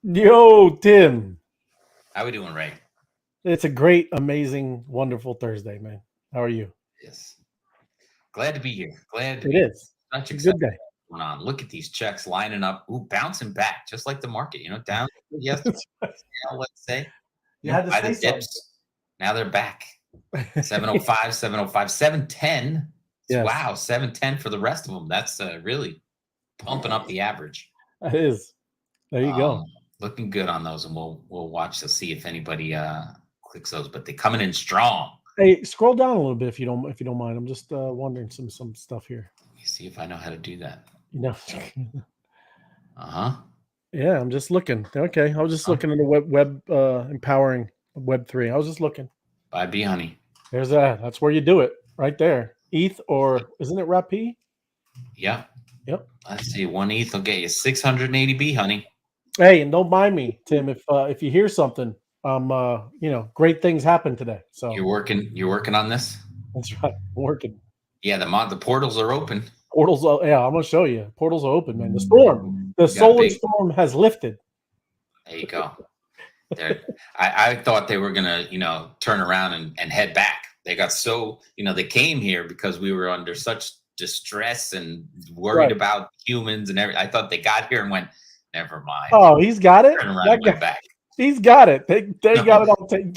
Yo, Tim. How we doing, Ray? It's a great, amazing, wonderful Thursday, man. How are you? Yes. Glad to be here. Glad to It be is. such It's a excitement good day. going on. Look at these checks lining up. Ooh, bouncing back, just like the market, down yesterday, let's say, You had to by say the something. dips. Now they're back. 705, 705, 710. Yes, Wow, 710 for the rest of them. That's really pumping up the average. it is. There you Um, go. Looking good on those, and we'll watch to see if anybody clicks those, but they're coming in strong. Hey, scroll down a little bit if you don't mind. I'm just wondering some stuff here. Let me see if I know how to do that. You know. Uh-huh. Yeah, I'm just looking. Okay, I was just Huh? looking at the web empowering Web3. I was just looking. Bye, B honey. There's that. That's where you do it, right there. ETH or isn't it RAP? Yeah. Yep. Let's see. One ETH will get you 680 B, honey. Hey, and don't mind me, Tim, if you hear something, great things happen today. So You're working on this? that's right. I'm working. Yeah, the portals are open. Portals, yeah, I'm gonna show you. Portals are open, man. The You got a solar big storm has lifted. there you go. There I thought they were gonna, turn around and head back. They got so, they came here because we were under such distress and worried Right. about humans and everything. I thought they got here and went, never mind. Oh, he's got it. Turned around That and guy, went back. he's got it. They got No, it all taken.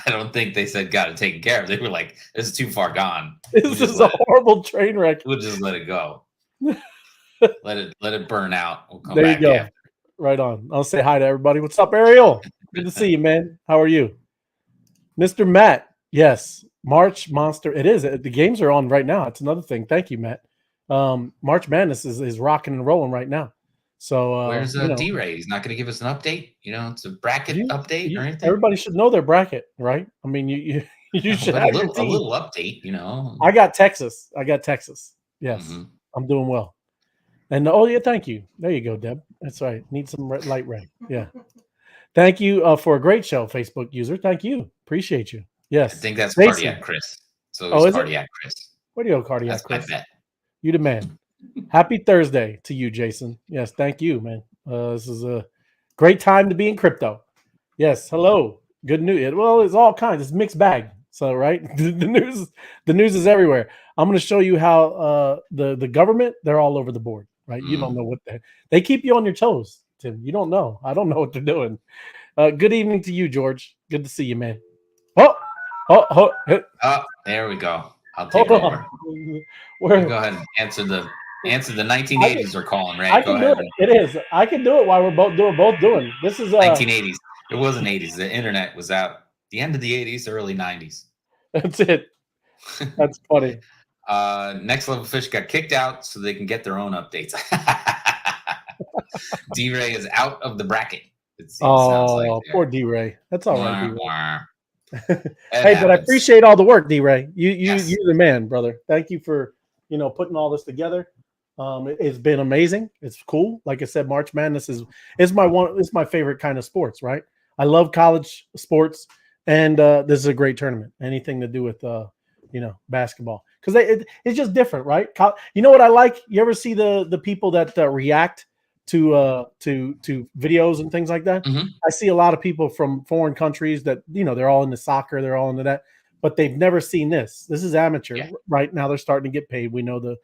I don't think they said got it taken care of. They were like, this is too far gone. We'll This just is a let it horrible train wreck. we'll just let it go. Let it burn out. We'll come There you back go. after. Right on. I'll say hi to everybody. What's up, Ariel? Good to see you, man. How are you, Mr. Matt? Yes, March Monster. It is. The games are on right now. It's another thing. Thank you, Matt. March Madness is rocking and rolling right now. So Where's D-Ray? He's not going to give us an update. It's a bracket you, update or anything. everybody should know their bracket, right? I mean, you should But a have your little a team. little update. I got Texas. Yes, Mhm. I'm doing well. And oh yeah, thank you. There you go, Deb. That's right. Need some light ray. Yeah. Thank you for a great show, Facebook user. Thank you. Appreciate you. I Yes. think that's Jason. cardiac Chris. So Oh, he's is it? cardiac Chris. Where do you go, cardiac That's my Chris? bet. You the man. Happy Thursday to you, Jason. Yes, thank you, man. This is a great time to be in crypto. Yes, hello. Good news. Well, it's all kinds. It's mixed bag. So, right, the news is everywhere. I'm going to show you how the government, they're all over the board. Right, you don't know what they keep you on your toes, Tim. You don't know. I don't know what they're doing. Good evening to you, George. Good to see you, man. Oh, Oh, there we go. I'll take hold it over. on. You Where go ahead and answer the I can, 1980s are calling, I Ray. Go can do ahead. it. It is. I can do it while we're both doing. This is 1980s. It wasn't 80s. The internet was out the end of the 80s, early 90s. that's it. That's funny. Next Level Fish got kicked out so they can get their own updates. D-Ray is out of the bracket. Sounds like. Poor D Ray. That's all right, D Wah, Ray. wah. That Hey, but I happens. appreciate all the work, D Ray. Yes. You're the man, brother. Thank you for putting all this together. It's been amazing. It's cool. Like I said, March Madness is my favorite kind of sports. Right. I love college sports, and this is a great tournament. Anything to do with basketball because it's just different, right? You know what I like? You ever see the people that react to videos and things like that? Hmm. I see a lot of people from foreign countries that they're all into soccer, they're all into that, but they've never seen this. This is amateur. Yeah. Right now they're starting to get paid. We know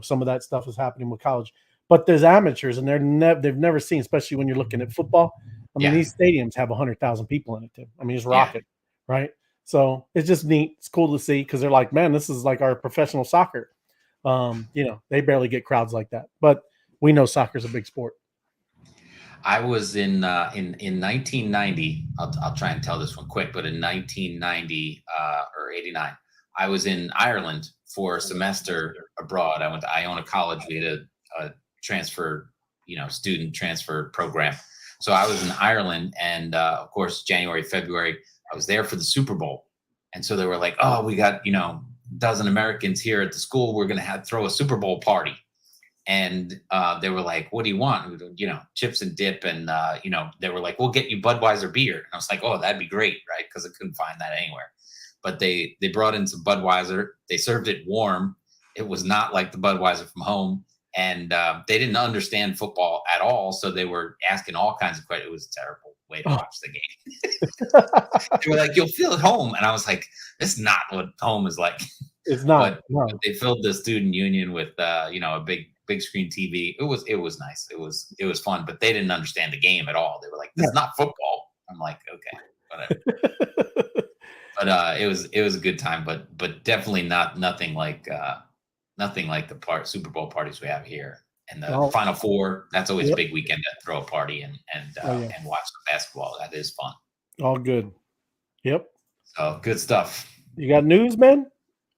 some of that stuff is happening with college, but there's amateurs and they've never seen, especially when you're looking at football. I mean, Yeah. these stadiums have 100,000 people in it, Tim. I mean, it's Yeah. rocket, right? So it's just neat. It's cool to see because they're like, man, this is like our professional soccer. They barely get crowds like that, but we know soccer's a big sport. I was in 1990. I'll try and tell this one quick, but in 1990 or 89, I was in Ireland for a semester abroad. I went to Iona College. We had a transfer, student transfer program. So I was in Ireland, and of course, January, February, I was there for the Super Bowl. And so they were like, "Oh, we got a dozen Americans here at the school. We're going to throw a Super Bowl party." And they were like, "What do you want?" Chips and dip, and they were like, "We'll get you Budweiser beer." And I was like, "Oh, that'd be great, right?" Because I couldn't find that anywhere. But they brought in some Budweiser. They served it warm. It was not like the Budweiser from home. and they didn't understand football at all, so they were asking all kinds of questions. It was a terrible way to Oh. watch the game. They were like, "You'll feel at home," and I was like, "This is not what home is like." It's not. But No. they filled the student union with a big screen TV. It was nice. It was fun, but they didn't understand the game at all. They were like, "This is not football." I'm like, "Okay, whatever." But it was a good time, but definitely nothing like the Super Bowl parties we have here. And the Oh, Final Four, that's always a yep. big weekend to throw a party Oh, yeah. and watch some basketball. That is fun. All good. Yep. So good stuff. You got news, man?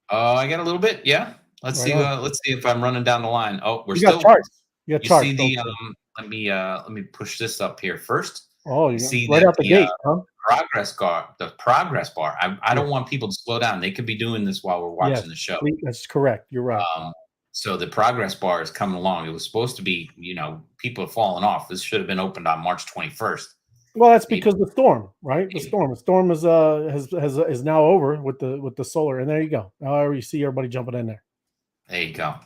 Oh, I got a little bit. Yeah. Let's Right see. on. Let's see if I'm running down the line. Oh, we're You got still. charts. You got You charts. see the Okay. let me push this up here first. Oh, You you see right that out the gate, huh? the progress bar. I Yeah. don't want people to slow down. They could be doing this while we're Yes. watching the show. That's correct. You're right. So the progress bar is coming along. It was supposed to be, people have fallen off. This should have been opened on March 21st. Well, that's Maybe. because the storm, right? The Maybe. storm is is now over with the solar, and there you go. Now you see everybody jumping in there. There you go.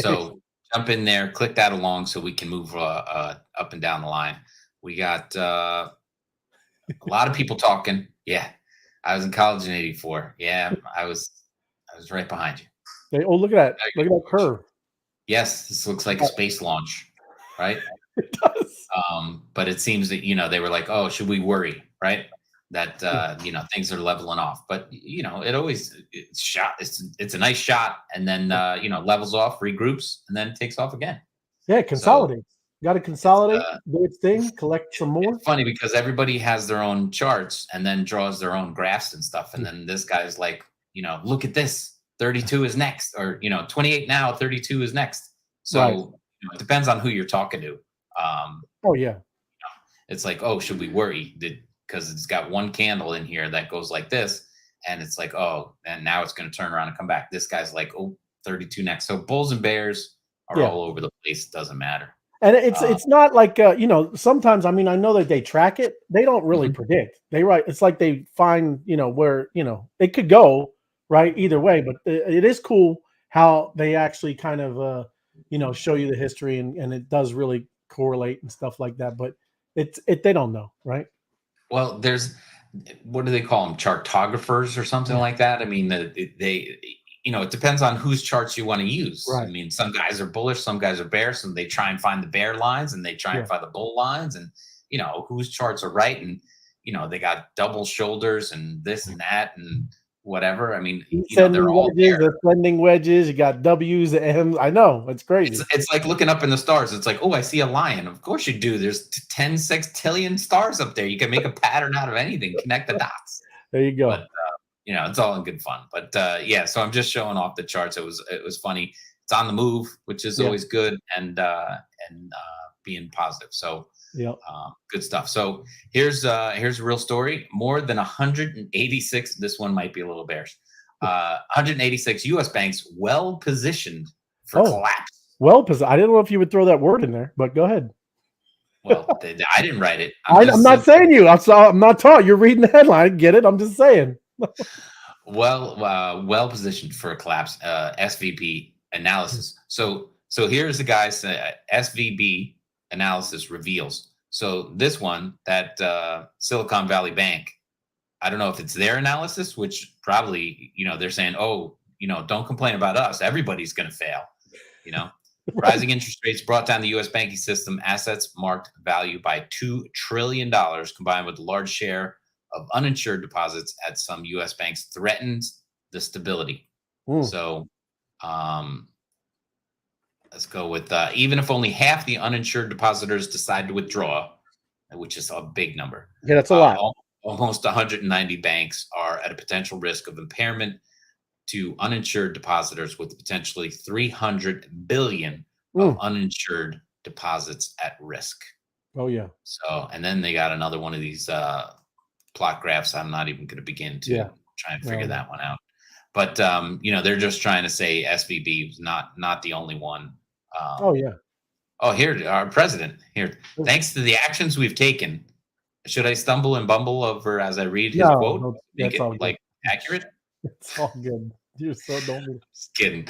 So jump in there, click that along so we can move up and down the line. We got a lot of people talking. Yeah, I was in college in '84. Yeah, I was right behind you. Look at that! Look at that curve. Yes, this looks like a space launch, right? It does. But it seems that they were like, "Oh, should we worry?" Right? That things are leveling off. But it always it's a nice shot, and then levels off, regroups, and then takes off again. Yeah, consolidates. Got to consolidate, do its thing, collect some more. It's funny because everybody has their own charts and then draws their own graphs and stuff, and then this guy's like, look at this. 32 is next, or 28 now, 32 is next. So Right. It depends on who you're talking to. Oh yeah. It's like, oh, should we worry? Because it's got one candle in here that goes like this, and it's like, oh, and now it's going to turn around and come back. This guy's like, oh, 32 next. So bulls and bears are all over the place. It doesn't matter. And it's not like sometimes, I mean, I know that they track it. They don't really predict. It's like they find where it could go right either way. But it is cool how they actually kind of show you the history, and it does really correlate and stuff like that. But they don't know, right? Well, there's, what do they call them? Chartographers or something like that. I mean, it depends on whose charts you want to use. Right. I mean, some guys are bullish, some guys are bearish, and they try and find the bear lines, and they try and find the bull lines, and whose charts are right, and they got double shoulders and this and that and whatever. I mean, they're all there. Ascending wedges. You got W's, M's. I know, it's crazy. It's like looking up in the stars. It's like, oh, I see a lion. Of course you do. There's 10 sextillion stars up there. You can make a pattern out of anything. Connect the dots. There you go. But, it's all in good fun. But yeah, so I'm just showing off the charts. It was funny. It's on the move, which is always good, and being positive. So good stuff. So here's a real story. More than 186. This one might be a little bearish. 186 U.S. banks well positioned for collapse. Well positioned. I didn't know if you would throw that word in there, but go ahead. Well, I didn't write it. I'm not saying you. I'm not taught. You're reading the headline. Get it? I'm just saying. Well positioned for a collapse. SVB analysis. So here's the guy's SVB analysis reveals. So this one, that Silicon Valley Bank, I don't know if it's their analysis, which probably they're saying, oh, don't complain about us. Everybody's going to fail. Rising interest rates brought down the U.S. banking system. Assets marked value by $2 trillion, combined with a large share of uninsured deposits at some U.S. banks, threatens the stability. So let's go with even if only half the uninsured depositors decide to withdraw, which is a big number. Yeah, that's a lot. Almost 190 banks are at a potential risk of impairment to uninsured depositors, with potentially 300 billion of uninsured deposits at risk. Oh yeah. So, and then they got another one of these plot graphs. I'm not even going to begin to try and figure that one out. But they're just trying to say SVB was not the only one. Oh yeah. Oh, here, our president here. Thanks to the actions we've taken. Should I stumble and bumble over as I read his quote? No, Make it accurate? It's all good. You're so don't. Just kidding.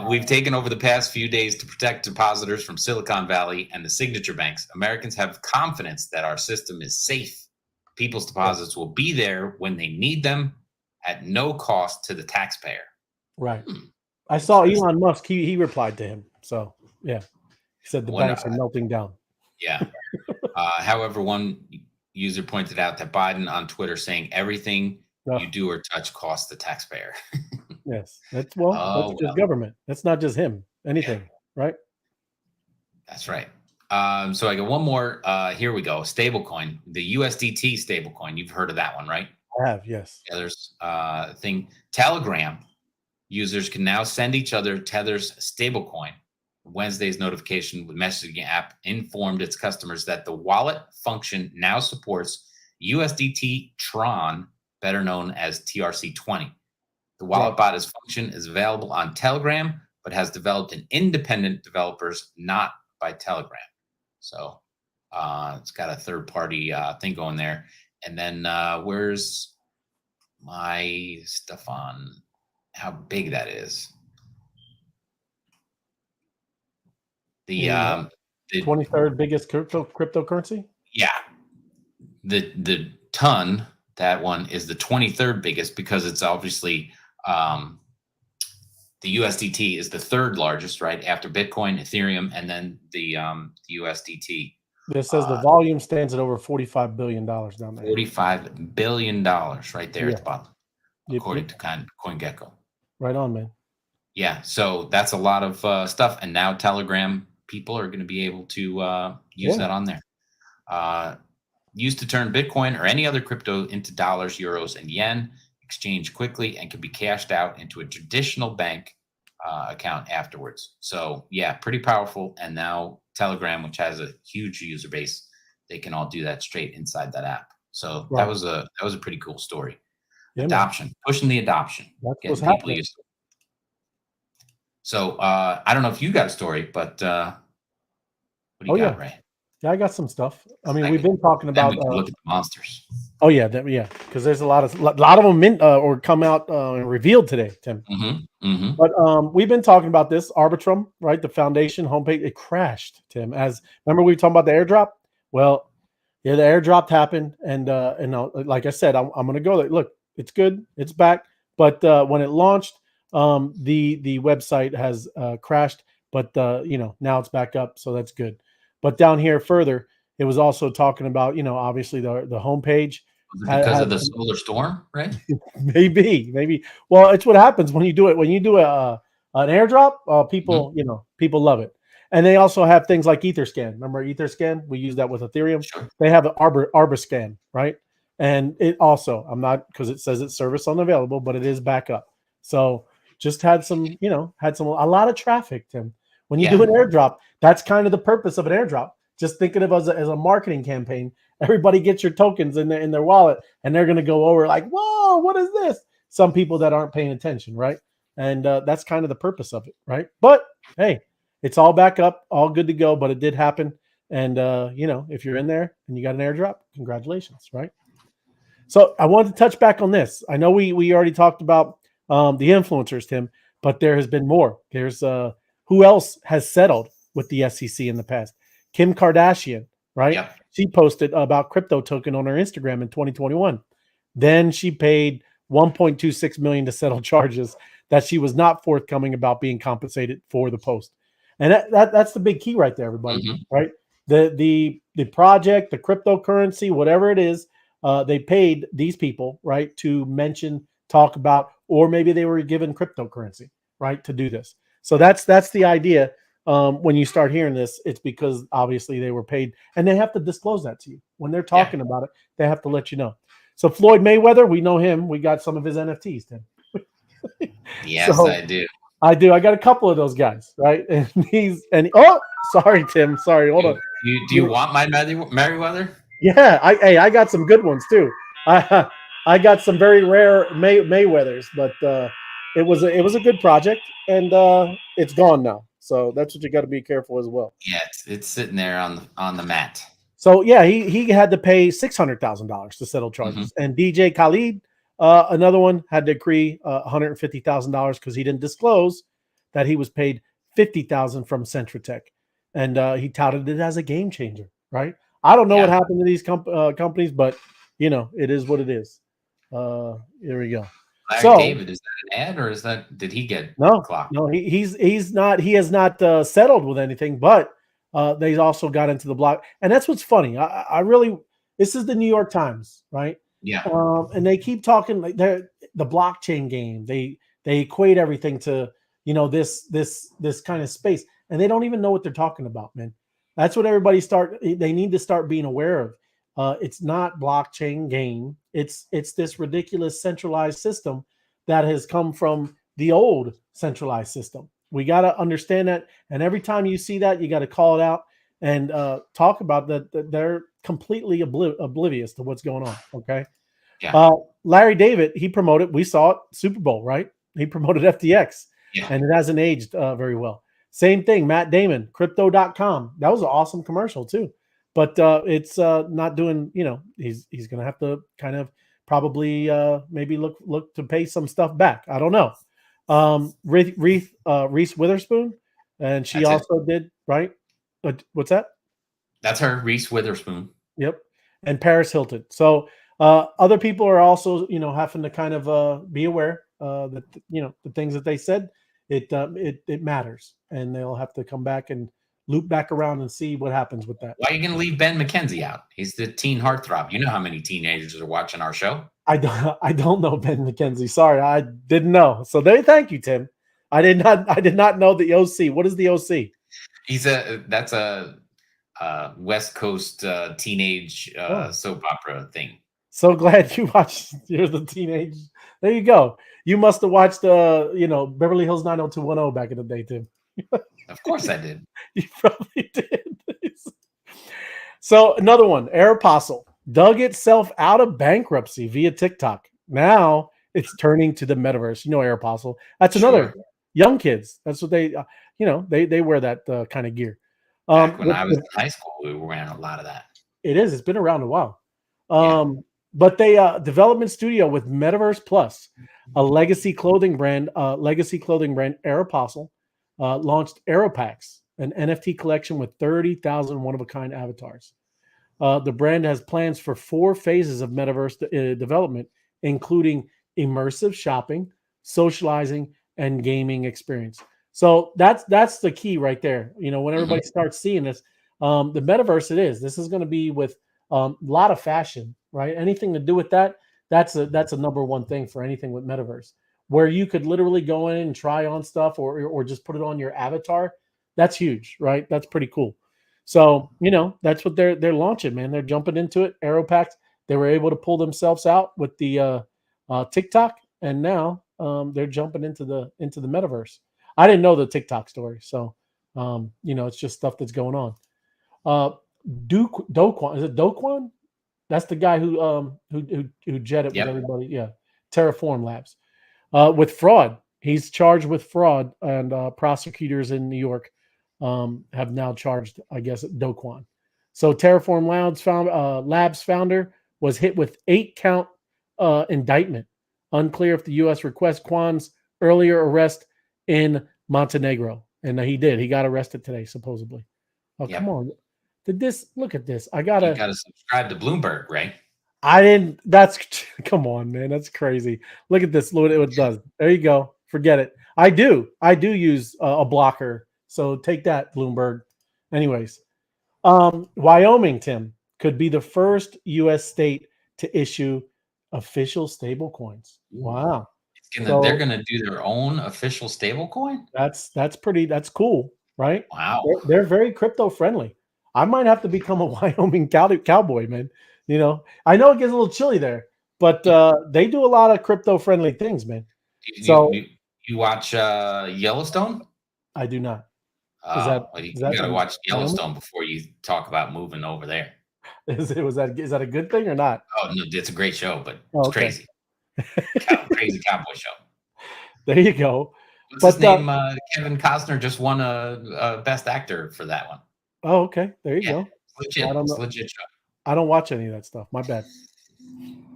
We've taken over the past few days to protect depositors from Silicon Valley and the signature banks. Americans have confidence that our system is safe. People's deposits will be there when they need them at no cost to the taxpayer. Right. I saw Elon Musk. He replied to him. So yeah, he said the banks are melting down. Yeah. However, one user pointed out that Biden on Twitter saying everything you do or touch costs the taxpayer. Yes, that's just government. That's not just him. Anything, right? That's right. So I got one more. Here we go. Stablecoin, the USDT stablecoin. You've heard of that one, right? I have, yes. Yeah, there's thing. Telegram users can now send each other Tether's stablecoin. Wednesday's notification with messaging app informed its customers that the wallet function now supports USDT Tron, better known as TRC20. The wallet bot's function is available on Telegram, but has developed in independent developers, not by Telegram. So it's got a third-party thing going there. And then where's my stuff on how big that is? The 23rd biggest cryptocurrency? Yeah. The ton, that one is the 23rd biggest because it's obviously the USDT is the third largest, right? After Bitcoin, Ethereum, and then the USDT. This says the volume stands at over $45 billion down there. $45 billion right there at the bottom, according to CoinGecko. Right on, man. Yeah, so that's a lot of stuff. And now Telegram people are going to be able to use that on there. Used to turn Bitcoin or any other crypto into dollars, euros, and yen, exchange quickly, and can be cashed out into a traditional bank account afterwards. So yeah, pretty powerful. And now Telegram, which has a huge user base, they can all do that straight inside that app. So that was a pretty cool story. Yeah, adoption, pushing the adoption, getting people used to it. So I don't know if you got a story, but what do you got, Ray? Yeah, I got some stuff. I mean, we've been talking about. We can look at the monsters. Oh yeah, because there's a lot of them or come out and revealed today, Tim. But we've been talking about this Arbitrum, right? The foundation homepage, it crashed, Tim. Remember we were talking about the airdrop? Well, yeah, the airdrop happened, and like I said, I'm going to go there. Look, it's good, it's back, but when it launched, the website has crashed, but now it's back up, so that's good. But down here further, it was also talking about, obviously the homepage. Because of the solar storm, right? maybe. Well, it's what happens when you do it. When you do an airdrop, people, people love it. And they also have things like Etherscan. Remember Etherscan? We use that with Ethereum. Sure. They have an Arbiscan, right? And it also, I'm not, because it says it's service unavailable, but it is back up. So just had some, a lot of traffic, Tim. When you do an airdrop, that's kind of the purpose of an airdrop. Just think of it as a marketing campaign. Everybody gets your tokens in their wallet, and they're going to go over like, whoa, what is this? Some people that aren't paying attention, right? And that's kind of the purpose of it, right? But hey, it's all back up, all good to go. But it did happen, and if you're in there and you got an airdrop, congratulations, right? So I wanted to touch back on this. I know we already talked about the influencers, Tim, but there has been more. There's who else has settled with the SEC in the past? Kim Kardashian, right? Yep. She posted about crypto token on her Instagram in 2021. Then she paid $1.26 million to settle charges that she was not forthcoming about being compensated for the post. And that's the big key right there, everybody, right? The project, the cryptocurrency, whatever it is, they paid these people, right, to mention, talk about, or maybe they were given cryptocurrency, right, to do this. So that's the idea. When you start hearing this, it's because obviously they were paid, and they have to disclose that to you when they're talking about it. They have to let you know. So Floyd Mayweather, we know him. We got some of his NFTs, Tim. Yes, so, I do. I got a couple of those guys, right? And sorry, Tim. Sorry, hold on. Do you want my Merriweather? Yeah, I got some good ones too. I got some very rare Mayweathers, but it was a good project, and it's gone now. So that's what you got to be careful as well. Yeah, it's sitting there on the mat. So yeah, he had to pay $600,000 to settle charges, and DJ Khaled Another one had to agree $150,000 because he didn't disclose that he was paid $50,000 from Centratech, and he touted it as a game changer. Right? I don't know what Yeah. happened to these companies, but it is what it is. Here we go. Larry So David, is that an ad or did he get no, clocked? no, he's not. He has not settled with anything, but they also got into the block, and that's what's funny. I really, this is the New York Times, right? Yeah. And they keep talking like they're the blockchain game. They equate everything to this kind of space, and they don't even know what they're talking about, man. That's what everybody start. They need to start being aware of. It's not blockchain game. It's this ridiculous centralized system that has come from the old centralized system. We got to understand that. And every time you see that, you got to call it out and talk about that they're completely oblivious to what's going on. Okay. Yeah. Larry David, he promoted, we saw it, Super Bowl, right? He promoted FTX Yeah. and it hasn't aged very well. Same thing, Matt Damon, crypto.com. That was an awesome commercial too. But it's not doing, he's going to have to kind of probably maybe look to pay some stuff back. I don't know. Reese Witherspoon, and she That's it. also did, right? What's that? That's her, Reese Witherspoon. Yep. And Paris Hilton. So other people are also, having to kind of be aware that the things that they said, it matters, and they'll have to come back and loop back around and see what happens with that. Why are you going to leave Ben McKenzie out? He's the teen heartthrob. You know how many teenagers are watching our show? I don't know Ben McKenzie. Sorry, I didn't know. So thank you, Tim. I did not know the OC. What is the OC? That's a West Coast teenage soap opera thing. So glad you watched. You're the teenage. There you go. You must have watched Beverly Hills 90210 back in the day, Tim. Of course I did. You probably did. So another one, Aeropostale dug itself out of bankruptcy via TikTok. Now it's turning to the metaverse. Aeropostale. That's another Sure. young kids. That's what they wear that kind of gear. Back when I was in high school, we were wearing a lot of that. It is. It's been around a while. Yeah. But they development studio with Metaverse Plus, a legacy clothing brand, Aeropostale, launched Aeropacks, an NFT collection with 30,000 one-of-a-kind avatars. The brand has plans for 4 phases of metaverse development, including immersive shopping, socializing, and gaming experience. So that's the key right there. When everybody starts seeing this, the metaverse, this is going to be with a lot of fashion, right? Anything to do with that, that's a number one thing for anything with metaverse, where you could literally go in and try on stuff or just put it on your avatar. That's huge, right? That's pretty cool. So, that's what they're launching, man. They're jumping into it. Aeropacks, they were able to pull themselves out with the TikTok, and now they're jumping into the metaverse. I didn't know the TikTok story, so it's just stuff that's going on. Doquan, is it Doquan? That's the guy who jetted with everybody. Yeah, Terraform Labs with fraud. He's charged with fraud, and prosecutors in New York have now charged, I guess, Doquan. So Terraform Labs founder was hit with 8-count indictment. Unclear if the U.S. requests Kwan's earlier arrest in Montenegro, and he did. He got arrested today, supposedly. Oh, come on! Look at this? You gotta subscribe to Bloomberg, right? I didn't. That's come on, man. That's crazy. Look at this. Look what it does. There you go. Forget it. I do use a blocker. So take that, Bloomberg. Anyways, Wyoming, Tim, could be the first U.S. state to issue official stable coins. Wow. They're gonna do their own official stable coin? That's cool, right? Wow. They're very crypto friendly. I might have to become a Wyoming cowboy, man. I know it gets a little chilly there, but they do a lot of crypto friendly things, man. You watch Yellowstone? I do not. You gotta watch Yellowstone before you talk about moving over there. Is that a good thing or not? Oh no, it's a great show, but it's crazy. Crazy cowboy show. There you go. What's his name? Kevin Costner just won a Best Actor for that one. Oh, okay. There you go. It's legit. It's a legit show. I don't watch any of that stuff. My bad.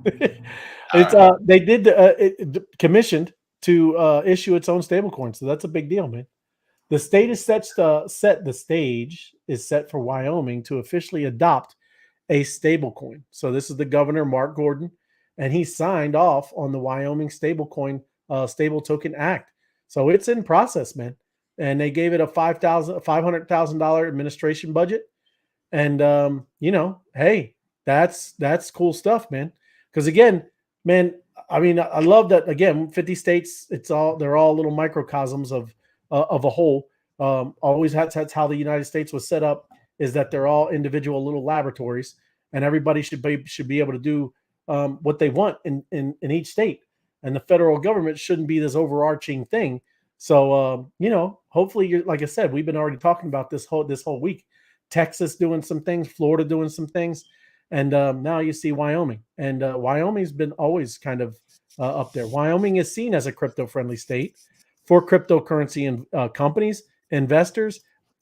All It's right. they did commissioned to issue its own stablecoin, so that's a big deal, man. The state is set the stage is set for Wyoming to officially adopt a stablecoin. So this is the governor, Mark Gordon, and he signed off on the Wyoming stablecoin stable token act. So it's in process, man. And they gave it a $500,000 administration budget. And hey, that's cool stuff, man. Because again, man, I mean, I love that. Again, 50 states. They're all little microcosms of a whole. Always that's how the United States was set up. Is that they're all individual little laboratories, and everybody should be able to do what they want in each state. And the federal government shouldn't be this overarching thing. So hopefully, you're like I said, we've been already talking about this whole week. Texas doing some things, Florida doing some things, and now you see Wyoming. And Wyoming's been always kind of up there. Wyoming is seen as a crypto-friendly state for cryptocurrency and companies, investors,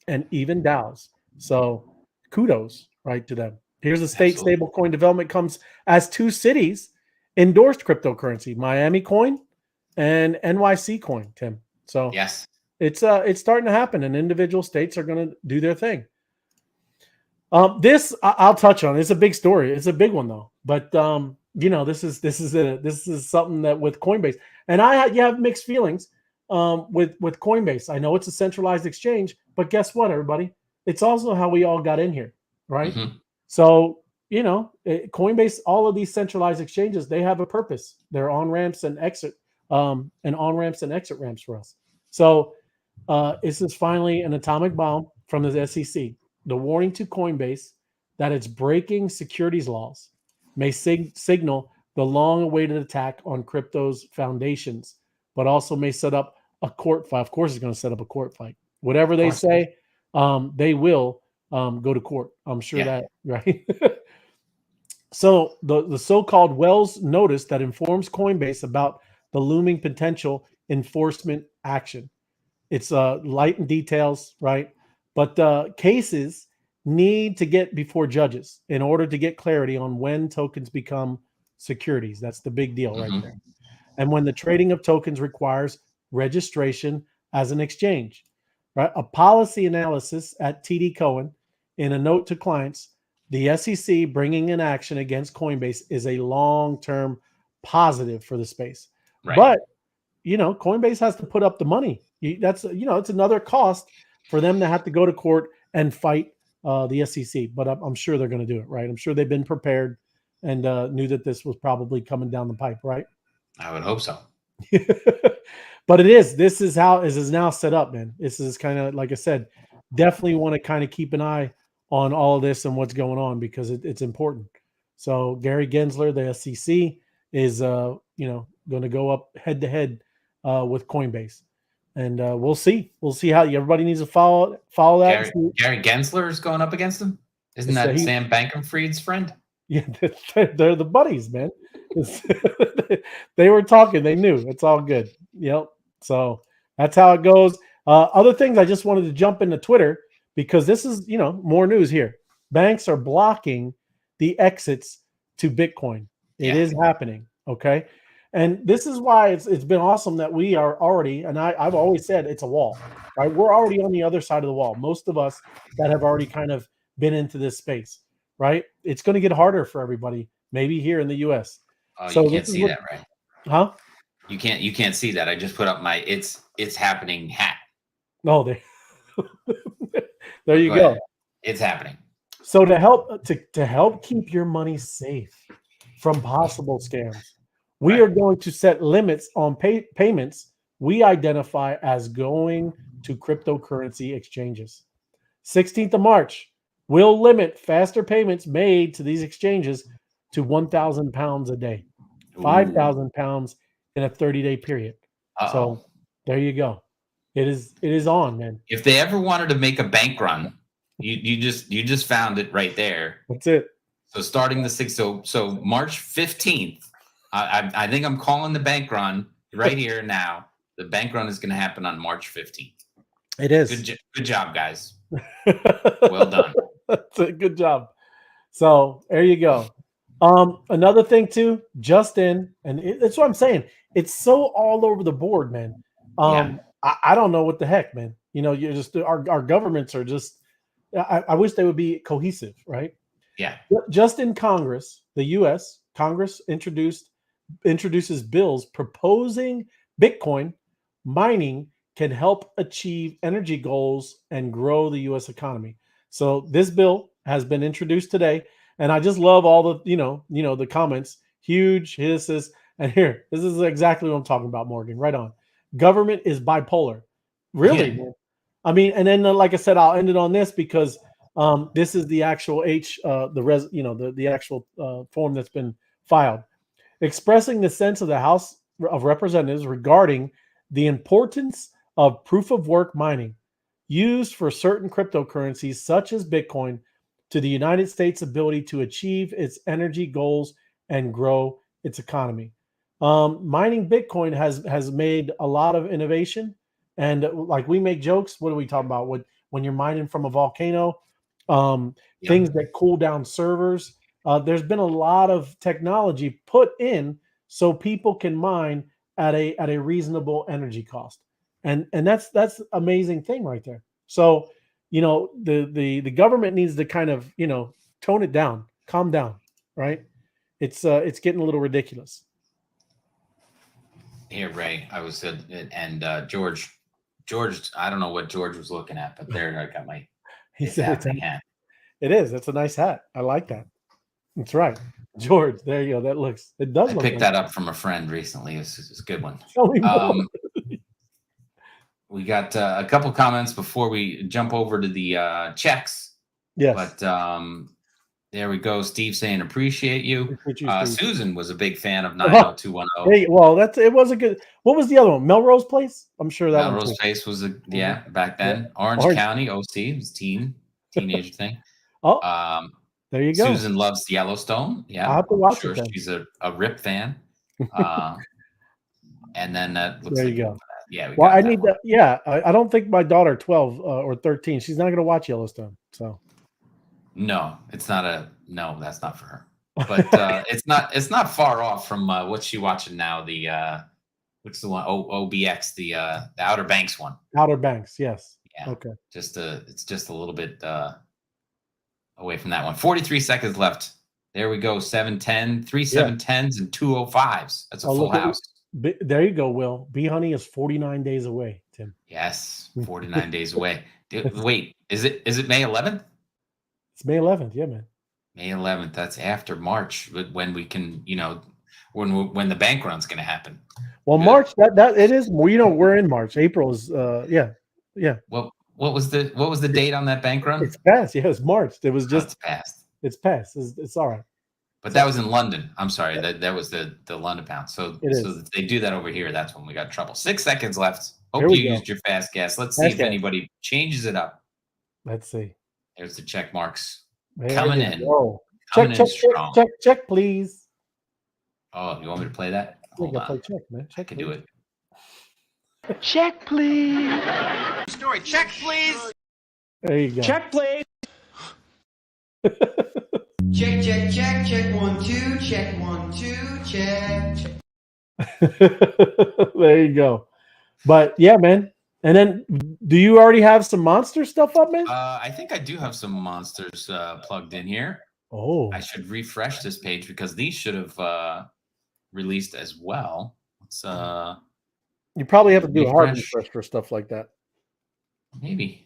and even DAOs. So kudos, right, to them. Here's a state Absolutely. stablecoin development comes as two cities endorsed cryptocurrency, Miami Coin and NYC Coin, Tim. So Yes. it's starting to happen, and individual states are going to do their thing. This I'll touch on. It's a big story. It's a big one though. But this is something that with Coinbase, and you have mixed feelings with Coinbase. I know it's a centralized exchange, but guess what, everybody? It's also how we all got in here, right? Hmm. So Coinbase, all of these centralized exchanges, they have a purpose. They're on ramps and exit, and on ramps and exit ramps for us. So this is finally an atomic bomb from the SEC. The warning to Coinbase that it's breaking securities laws may signal the long awaited attack on crypto's foundations, but also may set up a court fight. Of course, it's going to set up a court fight. Whatever Of they course. say, they will go to court. I'm sure Yeah. that, right? So the so-called Wells notice that informs Coinbase about the looming potential enforcement action. It's light in details, right? But cases need to get before judges in order to get clarity on when tokens become securities. That's the big deal right there. Hmm. And when the trading of tokens requires registration as an exchange, right? A policy analysis at TD Cowen in a note to clients, the SEC bringing an action against Coinbase is a long-term positive for the space. Right. But Coinbase has to put up the money. That's it's another cost for them to have to go to court and fight the SEC. But I'm sure they're going to do it, right? I'm sure they've been prepared and knew that this was probably coming down the pipe, right? I would hope so. But it is. This is how this is now set up, man. This is kind of like I said. Definitely want to kind of keep an eye on all of this and what's going on because it's important. So Gary Gensler, the SEC, is going to go up head to head with Coinbase, and we'll see. We'll see how everybody needs to follow that. Gary Gensler is going up against him. Isn't that Sam Bankman-Fried's friend? Yeah, they're the buddies, man. They were talking. They knew. It's all good. Yep. So that's how it goes. Other things I just wanted to jump into Twitter because this is more news here. Banks are blocking the exits to Bitcoin. It is happening. Okay. And this is why it's been awesome that we are already, and I've always said it's a wall, right? We're already on the other side of the wall. Most of us that have already kind of been into this space, right? It's going to get harder for everybody, maybe here in the US. Oh, So you can't see that, right? Huh? You can't see that. I just put up my it's happening hat. No, there you go. It's happening. So to help keep your money safe from possible scams, we are going to set limits on payments we identify as going to cryptocurrency exchanges. 16th of March, will limit faster payments made to these exchanges to £1,000 a day, £5,000 in a 30-day period. So there you go. It is on, man. If they ever wanted to make a bank run, you just found it right there. That's it. So starting the 6th, so March 15th, I think I'm calling the bank run right here now. The bank run is going to happen on March 15th. It is. Good job, guys. Well done. That's a good job. So there you go. Another thing too, Justin, and that's what I'm saying. It's so all over the board, man. Yeah. I don't know what the heck, man. You're just our governments are just. I wish they would be cohesive, right? Yeah. Just in Congress, the U.S. Congress introduces bills proposing Bitcoin mining can help achieve energy goals and grow the U.S. economy. So this bill has been introduced today, and I just love all the the comments. Huge hisses, and here this is exactly what I'm talking about, Morgan. Right on. Government is bipolar, really, Yeah. man. I mean, and then like I said, I'll end it on this because this is the actual the actual form that's been filed expressing the sense of the House of Representatives regarding the importance of proof of work mining used for certain cryptocurrencies such as Bitcoin to the United States' ability to achieve its energy goals and grow its economy. Mining Bitcoin has made a lot of innovation, and like we make jokes. What are we talking about? When you're mining from a volcano, um, Yeah. things that cool down servers. There's been a lot of technology put in so people can mine at a reasonable energy cost, and that's amazing thing right there. So the government needs to kind of tone it down, calm down, right? It's getting a little ridiculous. Here, Ray. I was and George. George, I don't know what George was looking at, but there I got my He It's said Happening hat. it is. That's a nice hat. I like that. That's right, George. There you go. It does I look picked like. that up from a friend recently. It's a good one. Tell me more. Um, we got a couple comments before we jump over to the checks, Yes. but there we go. Steve saying appreciate you. Appreciate you, Steve. Susan was a big fan of Oh, 90210. well, it was a good. What was the other one? Melrose Place. I'm sure that one Melrose too. Place was Mhm. back Yeah. then. Orange Orange. County OC was teenager thing. Oh, Um, there you go. Susan loves Yellowstone. I'll Yeah, have to I'm watch it sure then. she's a Rip fan. Uh, and then that looks There like you go. yeah, we Well, I got that need one. to. Yeah, I don't think my daughter, 12 or 13, she's not going to watch Yellowstone. So No, it's not a no. That's not for her. But it's not far off from what's she watching now? What's the one? OBX, the Outer Banks one. Outer Banks. Yes. Yeah, Okay. it's just a little bit away from that one. 43 seconds left. There we go. 710, three Yeah. 710s and 205s. That's a Oh, full look at. house. There you go, Will. Bee Honey is 49 days away, Tim. Yes, 49 days away. Wait, is it May 11th? It's May 11th. Yeah, man. May 11th. That's after March, when we can, when the bank run's going to happen. Well, Good. March, that it is. We're in March. April is yeah. What was the date on that bank run? It's past. Yeah, it's March. It was Oh, just it's past. it's past. It's all right. But It's that all was in London. I'm sorry. That was the London pound. So It is. if they do that over here. That's when we got trouble. 6 seconds left. Here Hope we you go. used your fast gas. Let's see Fast if gas. anybody changes it up. Let's see. There's the check marks There coming you in. go. Coming Check, in check, check, strong. check, check, please. Oh, you want me to play that? You Hold gotta play on. check, man. I Check, can do please. it. Check, please. Story. Check, please. There you go. Check, please. Check, check, check, check 1 2, check 1 2, check. There you go. But yeah, man. And then, do you already have some monster stuff up, man? I think I do have some monsters plugged in here. Oh, I should refresh this page because these should have released as well. Let's you probably have to do a hard refresh. refresh for stuff like that. Maybe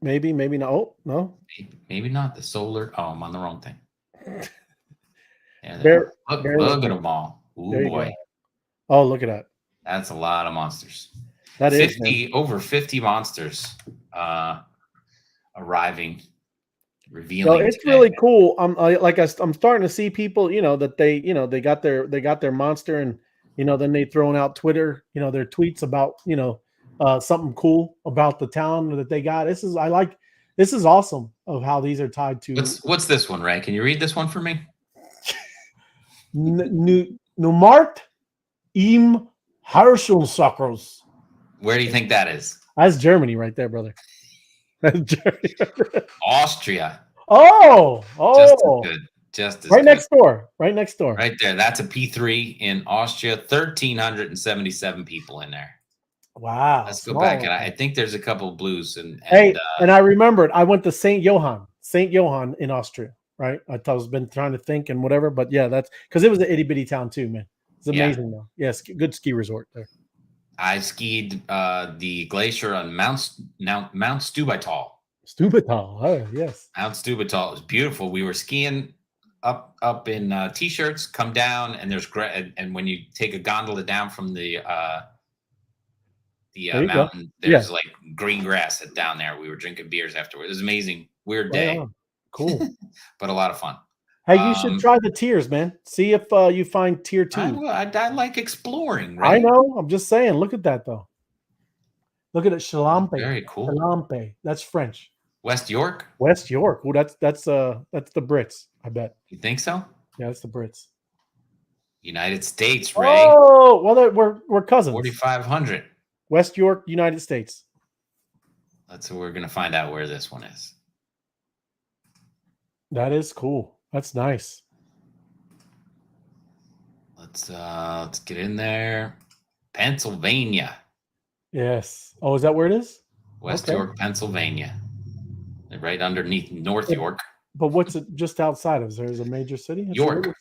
Maybe not. Oh, no. Maybe not the solar. Oh, I'm on the wrong thing. Yeah, Bear- look bear at with them all. There Oh you boy, go. Oh, look at that. that's a lot of monsters. That is, man. 50 over 50 monsters arriving, So revealing. it's today. really cool. I'm starting to see people, that they got their monster, and then they throwing out Twitter, their tweets about something cool about the town that they got. This is awesome of how these are tied to What's this one, Ray? Can you read this one for me? Numart im Herschelsuckers. Where do you think that is? That's Germany right there, brother. That's Germany. Austria. Oh, Just as good. Just as Right good. next door. Right next door. Right there. That's a P3 in Austria. 1,377 people in there. Wow. Let's go small. back. And I think there's a couple of blues. Hey, and I remembered I went to St. Johann in Austria, right? I was been trying to think and whatever, but yeah, that's because it was an itty bitty town too, man. It's amazing though. Yes, good ski resort there. I skied the glacier on Mount Stubaital. Stubaital, oh yes. Mount Stubaital. It was beautiful. We were skiing up in t-shirts, come down, and there's and when you take a gondola down from the mountain, there's like green grass down there. We were drinking beers afterwards. It was amazing. Weird day. Cool. But a lot of fun. Hey, you should try the tiers, man. See if you find tier 2. I like exploring, right? I know. I'm just saying. Look at that, though. Look at it. Chalampe. Very cool. Chalampe. That's French. West York? West York. Well, that's the Brits, I bet. You think so? Yeah, that's the Brits. United States, Ray. Oh, well, we're cousins. 4,500. West York, United States. That's what we're going to find out where this one is. That is cool. That's nice. Let's get in there. Pennsylvania. Yes. Oh, is that where it is? West York, Pennsylvania. Right underneath North York. But what's it just outside of? There's a major city? York.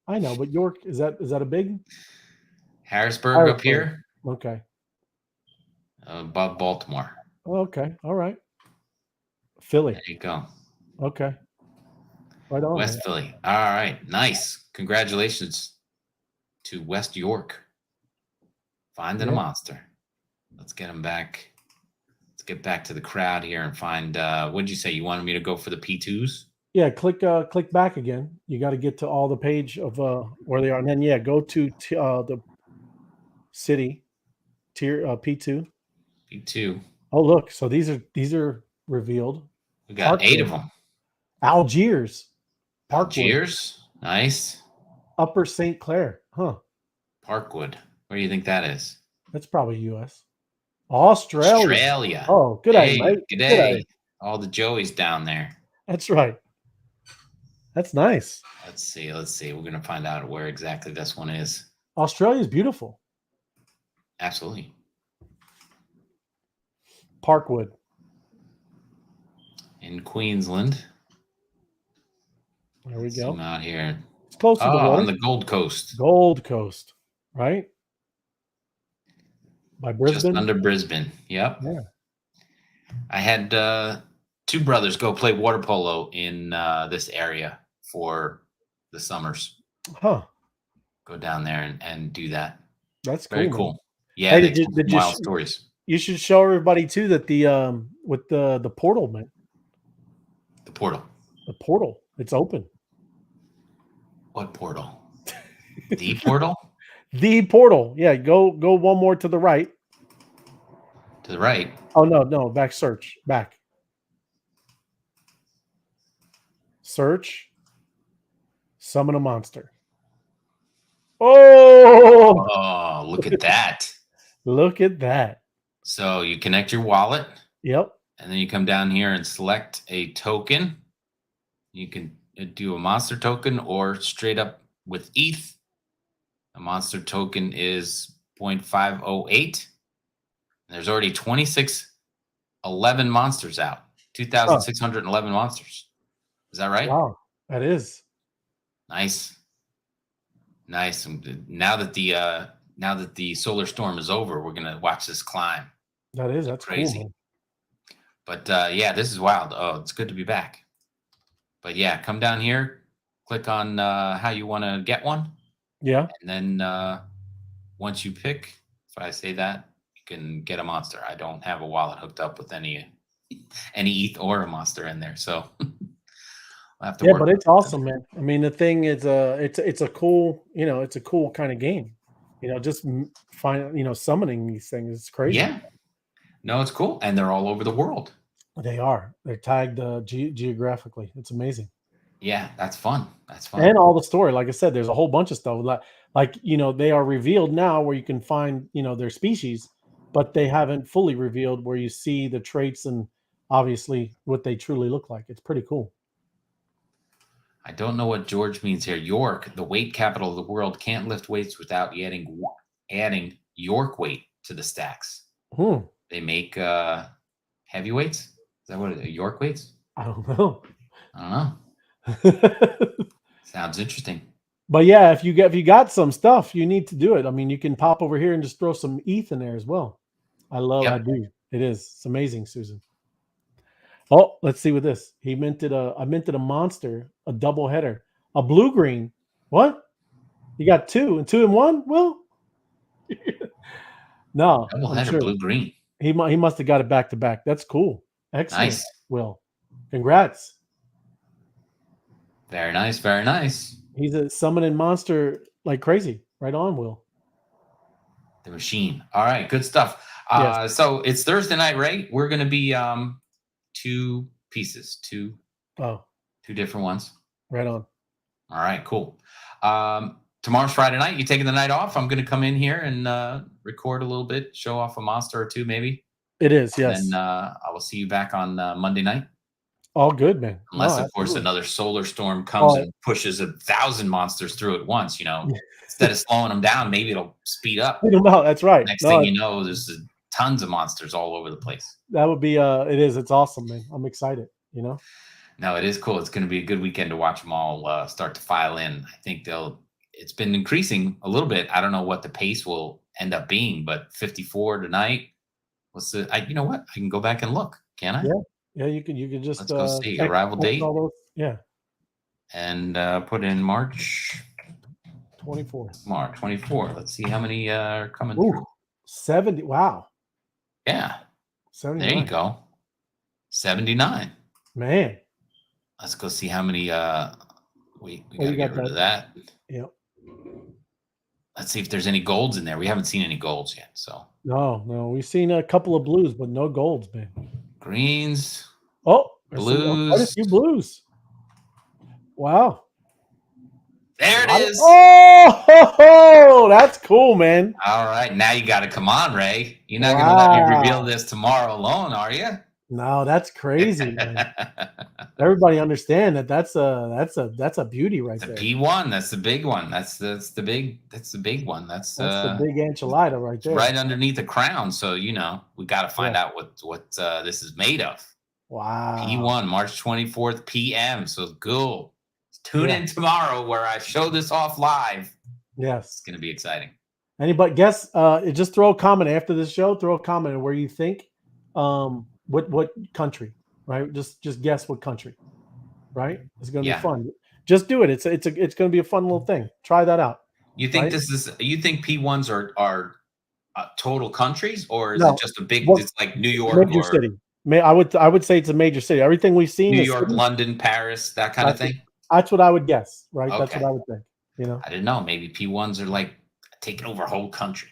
I know, but York, is that a big? Harrisburg up here. Okay. Above Baltimore. Okay. All right. Philly. There you go. Okay. Right on. West Philly. All right. Nice. Congratulations to West York. Finding a monster. Let's get him back. Let's get back to the crowd here and find what did you say? You wanted me to go for the P2s? Yeah, click back again. You got to get to all the page of where they are. And then go to the city tier P2. P2. Oh, look. So these are revealed. We got Parkwood. 8 of them. Algiers. Algiers. Nice. Upper St. Clair. Huh. Parkwood. Where do you think that is? That's probably U.S. Australia. Oh, good day, mate. Good day. All the Joeys down there. That's right. That's nice. Let's see. We're going to find out where exactly this one is. Australia is beautiful. Absolutely. Parkwood. In Queensland. There we go. Zoom out here. It's close to the water. On the Gold Coast. Gold Coast, right? By Brisbane? Just under Brisbane. Yep. Yeah. I had 2 brothers go play water polo in this area for the summers. Huh. Go down there and do that. That's cool. Very cool. Yeah, hey, did you wild stories. You should show everybody too that the with the portal, man. The portal. The portal. It's open. What portal? The portal? The portal. Yeah, go one more to the right. To the right. Oh no, back search. Back. Search. Summon a monster. Oh, look at that. Look at that. So you connect your wallet. Yep. And then you come down here and select a token. You can do a monster token or straight up with ETH. A monster token is 0.508. There's already 2,611 monsters out. 2,611 monsters. Is that right? Wow, that is nice. Nice. Now that the solar storm is over, we're gonna watch this climb. That's crazy. Cool, but this is wild. Oh, it's good to be back. But yeah, come down here, click on how you want to get one. Yeah. And then once you pick, if I say that, you can get a monster. I don't have a wallet hooked up with any ETH or a monster in there, so I'll have to work. But it's awesome, man. I mean, the thing is, it's a cool, it's a cool kind of game. Just summoning these things. It's crazy. Yeah. No, it's cool, and they're all over the world. They are. They're tagged geographically. It's amazing. Yeah, that's fun. And all the story, like I said, there's a whole bunch of stuff. Like they are revealed now where you can find their species, but they haven't fully revealed where you see the traits and obviously what they truly look like. It's pretty cool. I don't know what George means here. York, the weight capital of the world, can't lift weights without adding York weight to the stacks. Hmm. They make heavyweights. Is that what it is? York weights? I don't know. I don't know. Sounds interesting. But yeah, if you got some stuff, you need to do it. I mean, you can pop over here and just throw some ETH in there as well. I do. It is. It's amazing, Susan. Oh, let's see with this. I minted a monster, a double header, a blue green. What? You got 2 and 2 and 1? Will? No, Double I'm header, sure blue green. he must have got it back to back. That's cool. Excellent. Nice. Will. Congrats. Very nice. Very nice. He's a summoning monster like crazy. Right on, Will. The machine. All right, good stuff. Yes. So it's Thursday night, right? We're gonna be 2 pieces, two Oh, different ones. right on. All right, cool. Tomorrow's Friday night. You taking the night off? I'm gonna come in here and record a little bit, show off a monster or two, maybe. It is, yes. And I will see you back on Monday night. All good, man. Unless, No, of course, absolutely. another solar storm comes Oh. and pushes 1,000 monsters through at once. Instead of slowing them down, maybe it'll speed up. I don't know. That's right. Next No, thing you know, there's tons of monsters all over the place. that would be it is. It's awesome, man. I'm excited, No, it is cool. It's going to be a good weekend to watch them all start to file in. I think it's been increasing a little bit. I don't know what the pace will end up being, but 54 tonight. You know what? I can go back and look. Can I? Yeah, you can just Let's go see check arrival date. all those. Yeah, And put in March 24. March 24. Let's see how many are coming Ooh, through. 70. Wow. Yeah, 79. there you go. 79. Man. Let's go see how many. We Oh, gotta you get got rid of that. Yep. Let's see if there's any golds in there. We haven't seen any golds yet. So No. We've seen a couple of blues, but no golds, man. greens, Oh, there's quite a blues. few blues. Wow. There it is. Oh, that's cool, man. All right, now you got to come on, Ray. You're not gonna let me reveal this tomorrow alone, are you? No, that's crazy, man. Everybody understand that's a beauty right The there. P1, that's the big one. That's the big one. That's the big enchilada right there. Right underneath the crown. So we got to find out what this is made of. Wow. P1, March 24th p.m. So cool. Tune in tomorrow where I show this off live. Yes, it's gonna be exciting. Anybody guess? Just throw a comment after this show. Throw a comment where you think, what country, right? Just guess what country, right? It's gonna be fun. Just do it. It's gonna be a fun little thing. Try that out. You think You think P1s are total countries, or is it just a big? It's like New York, major city. I would say it's a major city. Everything we've seen, New York, London, Paris, that kind of thing. That's what I would guess, right? Okay. That's what I would think. I didn't know. Maybe P1s are like taking over a whole country.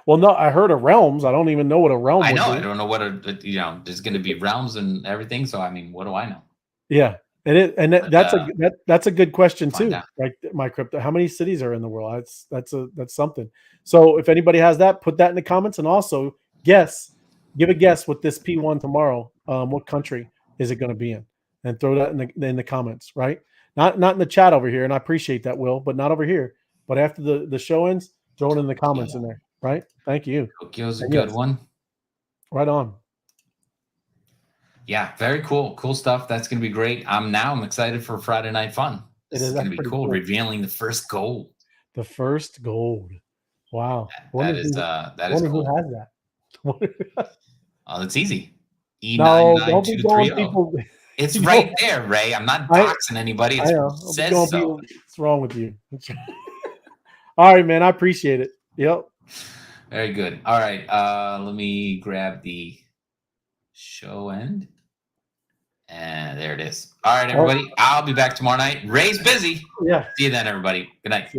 Well, no, I heard of realms. I don't even know what a realm is. I don't know what there's going to be realms and everything. So, I mean, what do I know? Yeah, it is. And that's a good question too. Right, my crypto. How many cities are in the world? That's something. So if anybody has that, put that in the comments, and also give a guess with this P1 tomorrow. What country is it going to be in? And throw that in the comments, right? Not in the chat over here, and I appreciate that, Will, but not over here. But after the show ends, throw it in the comments in there, right? Thank you. Tokyo's a good one. Right on. Yeah, very cool. Cool stuff. That's going to be great. I'm excited for Friday Night Fun. This is going to be cool. Revealing the first gold. The first gold. Wow. That is cool. Who has that? Oh, that's easy. E99230. It's right there, Ray. I'm not doxing anybody. It says so. What's wrong with you? All right, man. I appreciate it. Yep. Very good. All right. Let me grab the show end. And there it is. All right, everybody. I'll be back tomorrow night. Ray's busy. Yeah. See you then, everybody. Good night.